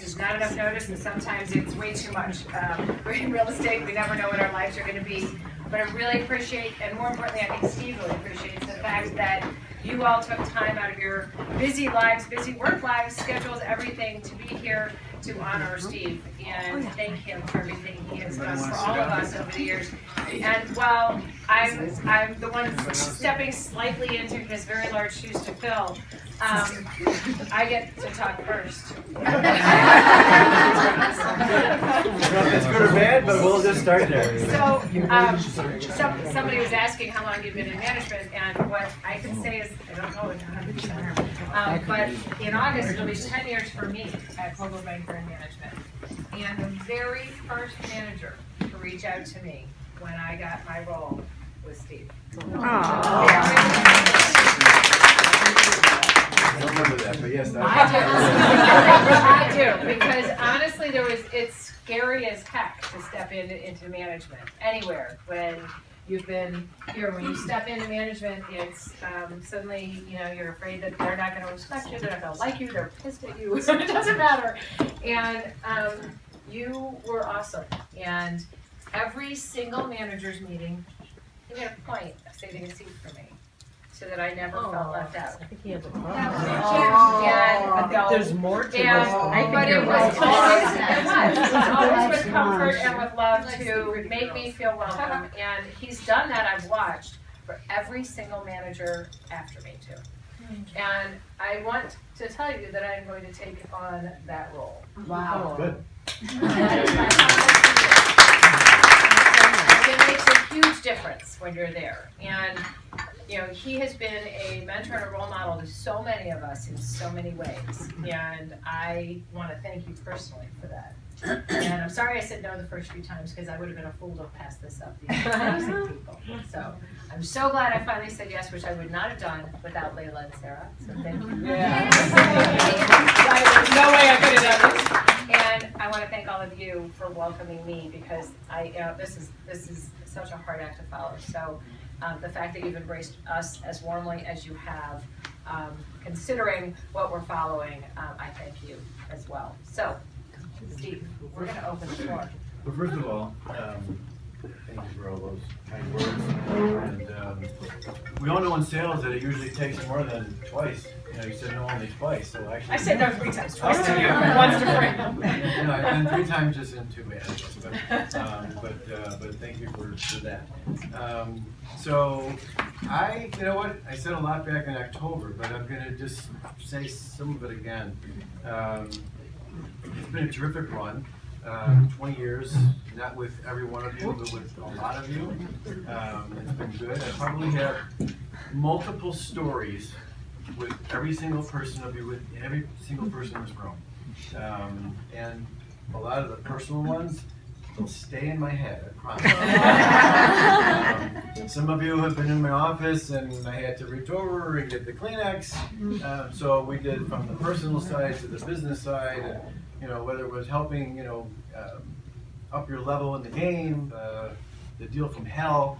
is not enough notice, and sometimes it's way too much. We're in real estate, we never know what our lives are gonna be. But I really appreciate, and more importantly, I think Steve really appreciates the fact that you all took time out of your busy lives, busy work lives, schedules, everything to be here to honor Steve and thank him for everything he has done for all of us over the years. And while I'm the one stepping slightly into his very large shoes to fill, I get to talk first. It's good or bad, but we'll just start there. So, somebody was asking how long you've been in management, and what I can say is, I don't know 100%, but in August, it'll be 10 years for me at Global Banker in Management. And the very first manager to reach out to me when I got my role was Steve. I don't remember that, but yes, I do, because honestly, it's scary as heck to step into management anywhere when you've been here. When you step into management, it's suddenly, you're afraid that they're not going to respect you, they're not going to like you, they're pissed at you, it doesn't matter. And you were awesome. And every single manager's meeting, you made a point of saving a seat for me, so that I never felt left out. I think he has a There's more to it. But it was always with comfort and with love to make me feel welcome. And he's done that, I've watched, for every single manager after me too. And I want to tell you that I'm going to take on that role. Wow. Good. It makes a huge difference when you're there. And he has been a mentor and a role model to so many of us in so many ways. And I want to thank you personally for that. And I'm sorry I said no the first few times, because I would have been a fool to pass this up to these amazing people. So I'm so glad I finally said yes, which I would not have done without Layla and Sarah. So thank you. Yeah. There's no way I could have done this. And I want to thank all of you for welcoming me, because this is such a hard act to follow. So the fact that you've embraced us as warmly as you have, considering what we're following, I thank you as well. So, Steve, we're going to open the floor. Well, first of all, thank you for all those kind words. And we all know in sales that it usually takes more than twice. You said no only twice, so actually. I said no 3 times, twice to you, once to Frank. And 3 times isn't too bad, but thank you for that. So you know what? I said a lot back in October, but I'm going to just say some of it again. It's been a terrific run. 20 years, not with every one of you, but with a lot of you. It's been good. I probably have multiple stories with every single person of you, with every single person in this room. And a lot of the personal ones will stay in my head, I promise. Some of you have been in my office and I had to reach over and get the Kleenex. So we did from the personal side to the business side, and whether it was helping, up your level in the game, the deal from hell,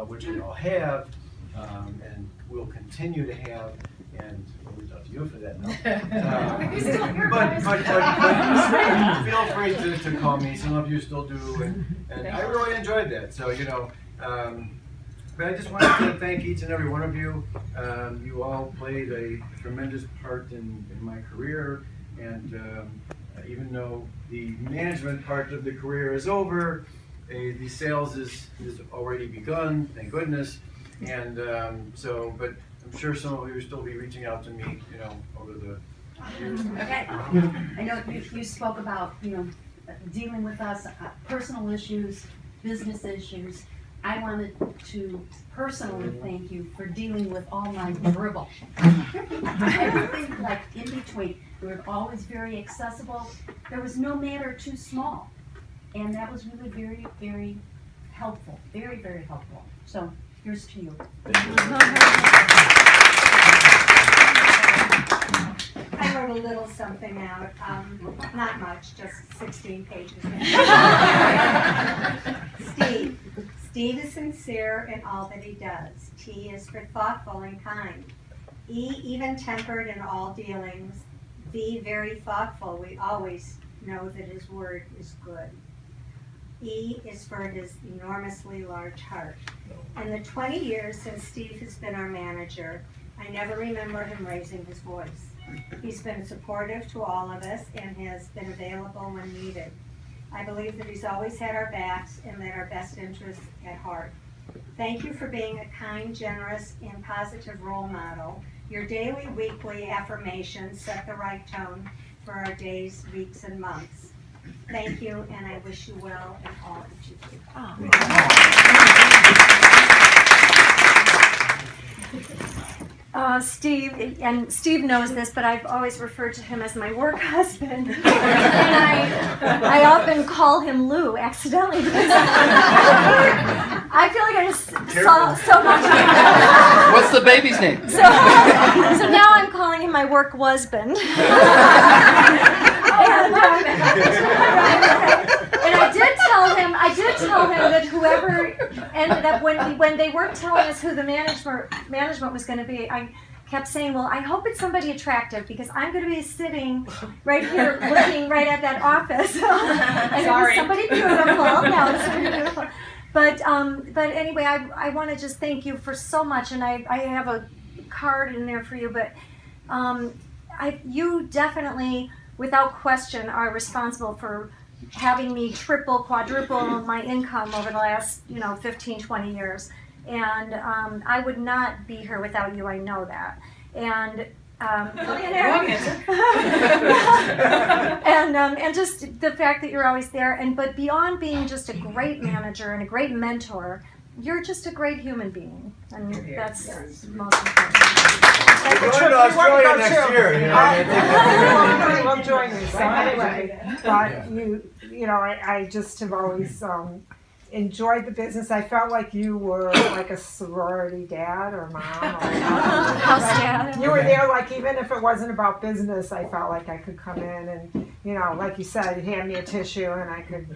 which we all have, and will continue to have, and we'll reach out to you for that now. But feel free to call me. Some of you still do, and I really enjoyed that. So but I just wanted to thank each and every one of you. You all played a tremendous part in my career, and even though the management part of the career is over, the sales is already begun, thank goodness. And but I'm sure some of you will still be reaching out to me, over the years. Okay. I know you spoke about, dealing with us, personal issues, business issues. I wanted to personally thank you for dealing with all my dribble. Everything like in between. We were always very accessible. There was no matter too small. And that was really very, very helpful. Very, very helpful. So here's to you. I wrote a little something out, not much, just 16 pages. Steve is sincere in all that he does. T is for thoughtful and kind. E, even-tempered in all dealings. V, very thoughtful. We always know that his word is good. E is for his enormously large heart. In the 20 years since Steve has been our manager, I never remember him raising his voice. He's been supportive to all of us and has been available when needed. I believe that he's always had our backs and that our best interests at heart. Thank you for being a kind, generous, and positive role model. Your daily, weekly affirmations set the right tone for our days, weeks, and months. Thank you, and I wish you well in all that you do. Steve, and Steve knows this, but I've always referred to him as my work husband. And I often call him Lou accidentally because I feel like I just saw so much of him. What's the baby's name? So now I'm calling him my work husband. And I did tell him that whoever ended up, when they weren't telling us who the management was going to be, I kept saying, well, I hope it's somebody attractive because I'm going to be sitting right here looking right at that office. And it was somebody beautiful. No, it's somebody beautiful. But anyway, I want to just thank you for so much, and I have a card in there for you, but you definitely, without question, are responsible for having me triple, quadruple my income over the last, 15, 20 years. And I would not be here without you, I know that. And and just the fact that you're always there, but beyond being just a great manager and a great mentor, you're just a great human being, and that's most important. We're going to Australia next year. I love join you. So anyway, but I just have always enjoyed the business. I felt like you were like a sorority dad or mom. House dad. You were there, like, even if it wasn't about business, I felt like I could come in and, like you said, hand me a tissue and I could,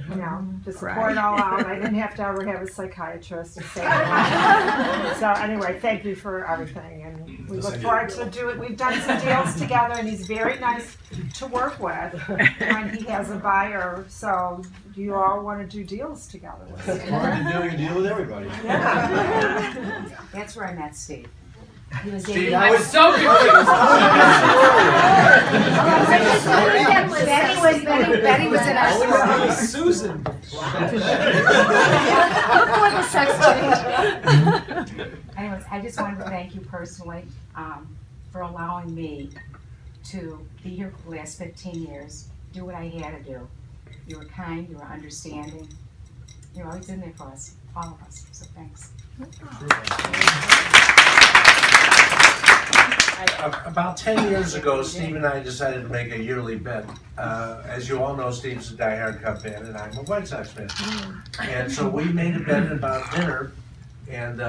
just pour it all out. I didn't have to ever have a psychiatrist to say that. So anyway, thank you for everything, and we look forward to do it. We've done some deals together, and he's very nice to work with when he has a buyer. So do you all want to do deals together? It's hard to do a deal with everybody. Yeah. That's where I met Steve. He was Steve, dating I my was so confused. Betty was in our store. Susan. Before the sex change. Anyways, I just wanted to thank you personally for allowing me to be here for the last 15 years, do what I had to do. You were kind, you were understanding. You're always in there for us, all of us, so thanks. About 10 years ago, Steve and I decided to make a yearly bet. As you all know, Steve's a diehard Cub fan, and I'm a White Sox fan. And so we made a bet about dinner, and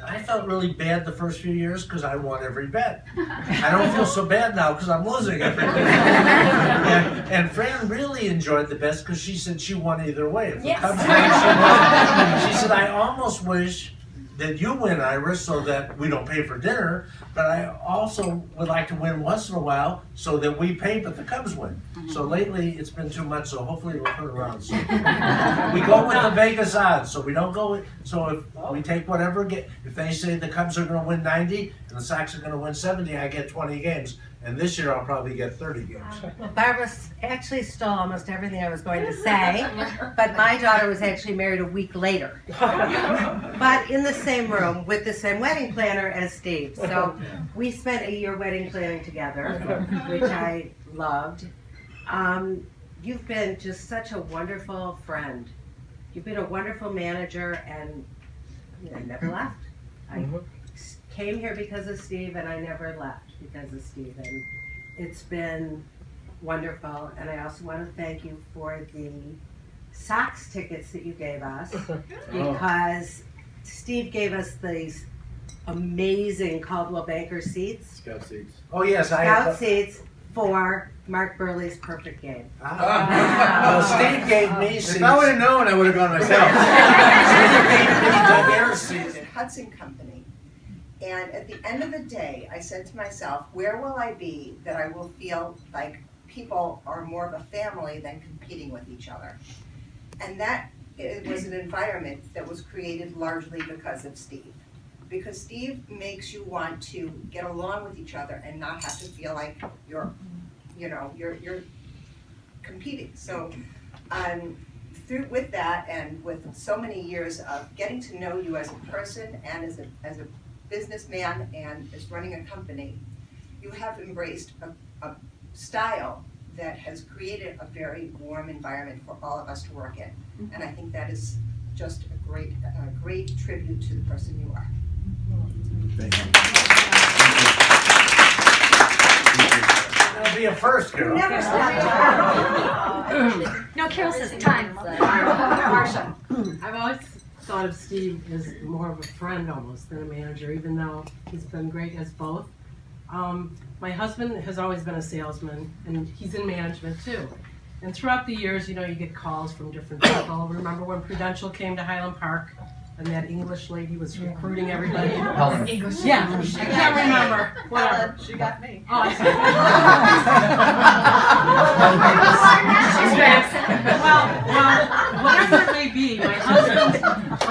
I felt really bad the first few years because I won every bet. I don't feel so bad now because I'm losing every bet. And Fran really enjoyed the best because she said she won either way. If the Cubs won, she won. She said, I almost wish that you win, Iris, so that we don't pay for dinner, but I also would like to win once in a while so that we pay but the Cubs win. So lately it's been too much, so hopefully we'll turn around soon. We go with the Vegas odds, so we don't go with, so if we take whatever, if they say the Cubs are going to win 90 and the Sox are going to win 70, I get 20 games. And this year I'll probably get 30 games. Well, Barbara actually stole almost everything I was going to say, but my daughter was actually married a week later. But in the same room with the same wedding planner as Steve. So we spent a year wedding planning together, which I loved. You've been just such a wonderful friend. You've been a wonderful manager, and I never left. I came here because of Steve, and I never left because of Steve. And it's been wonderful. And I also want to thank you for the Sox tickets that you gave us, because Steve gave us these amazing Caldwell Banker seats. Scout seats. Oh yes, Scout seats for Mark Burley's perfect game. Well, Steve gave me seats. If I would have known, I would have gone myself. Steve gave me the seats. Hudson Company. And at the end of the day, I said to myself, where will I be that I will feel like people are more of a family than competing with each other. And that it was an environment that was created largely because of Steve. Because Steve makes you want to get along with each other and not have to feel like you're competing. So with that and with so many years of getting to know you as a person and as a businessman and as running a company, you have embraced a style that has created a very warm environment for all of us to work in. And I think that is just a great tribute to the person you are. Thank you. That'll be a first, girl. Never stop. No, Carol says time. Marsha. I've always thought of Steve as more of a friend almost than a manager, even though he's been great as both. My husband has always been a salesman, and he's in management too. And throughout the years, you get calls from different people. Remember when Prudential came to Highland Park, and that English lady was recruiting everybody? English. Yeah, I can't remember. Whatever. She got me. Oh, I see. Well, whatever it may be, my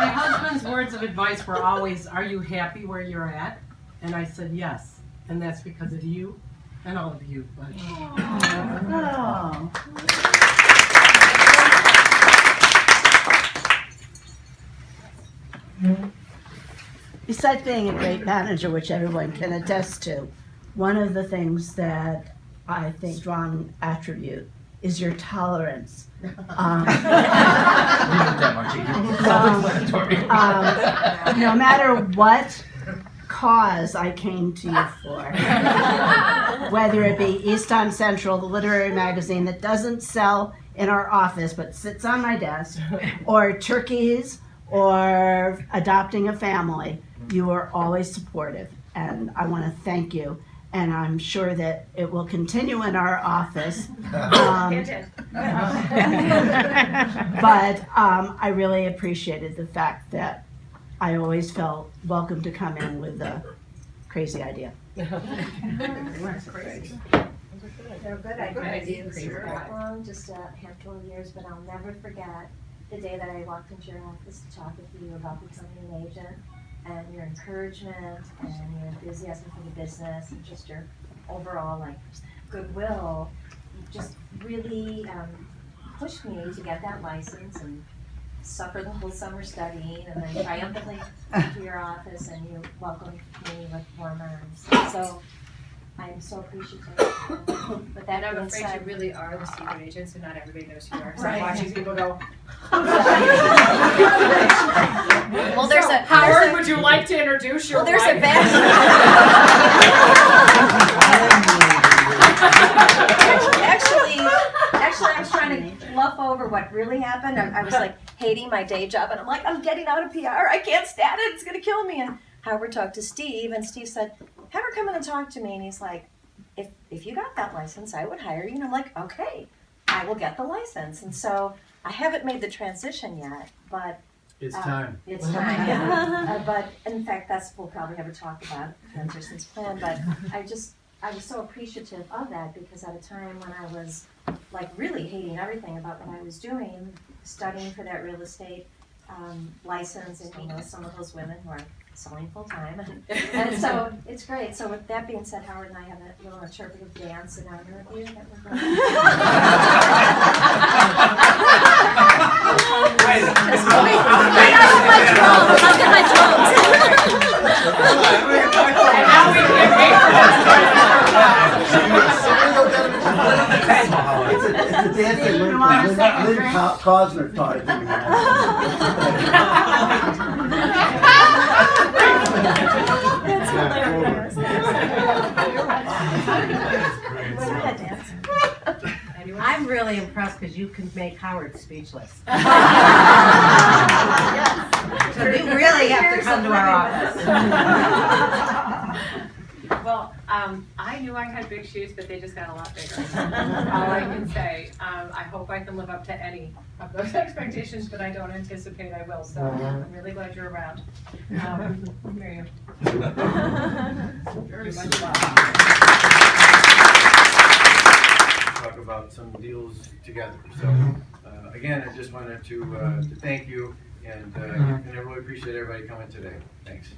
husband's words of advice were always, "Are you happy where you're at?" And I said yes. And that's because of you and all of you. But. Besides being a great manager, which everyone can attest to, one of the things that I think strong attribute is your tolerance. No matter what cause I came to you for, whether it be East on Central, the literary magazine that doesn't sell in our office but sits on my desk, or turkeys, or adopting a family, you are always supportive, and I want to thank you. And I'm sure that it will continue in our office. But I really appreciated the fact that I always felt welcome to come in with a crazy idea. They're good ideas. Long, just a handful of years, but I'll never forget the day that I walked into your office to talk with you about becoming an agent, and your encouragement and your enthusiasm for the business and just your overall goodwill just really pushed me to get that license and suffer the whole summer studying, and then triumphantly come to your office and you welcomed me with warm arms. So I'm so appreciative. But that I'm being afraid said, you really are the secret agent, so not everybody knows who you are. So Right. I'm watching people go, well, there's a Howard, would you like to introduce your there's wife? a bad. Actually, I was trying to bluff over what really happened. I was like hating my day job, and I'm like, I'm getting out of PR. I can't stand it. It's gonna kill me. And Howard talked to Steve, and Steve said, have her come in and talk to me. And he's like, if you got that license, I would hire you. And I'm like, okay, I will get the license. And so I haven't made the transition yet, but It's time. it's time, yeah. But in fact, we'll probably have a talk about transition's plan. But I was so appreciative of that, because at a time when I was really hating everything about what I was doing, studying for that real estate license, and some of those women who are selling full time, and so it's great. So with that being said, Howard and I have a little interpretive dance in honor of you that we're going It's a dance that Lynn Cosner taught it to me. That's hilarious. I'm really impressed because you can make Howard speechless. So you really have to come to our office. Well, I knew I had big shoes, but they just got a lot bigger. All I can say. I hope I can live up to any of those expectations, but I don't anticipate I will. So I'm really glad you're around. Miriam. Very much love. about some deals together. So, again, I just wanted to thank you, and I really appreciate everybody coming today. Thanks.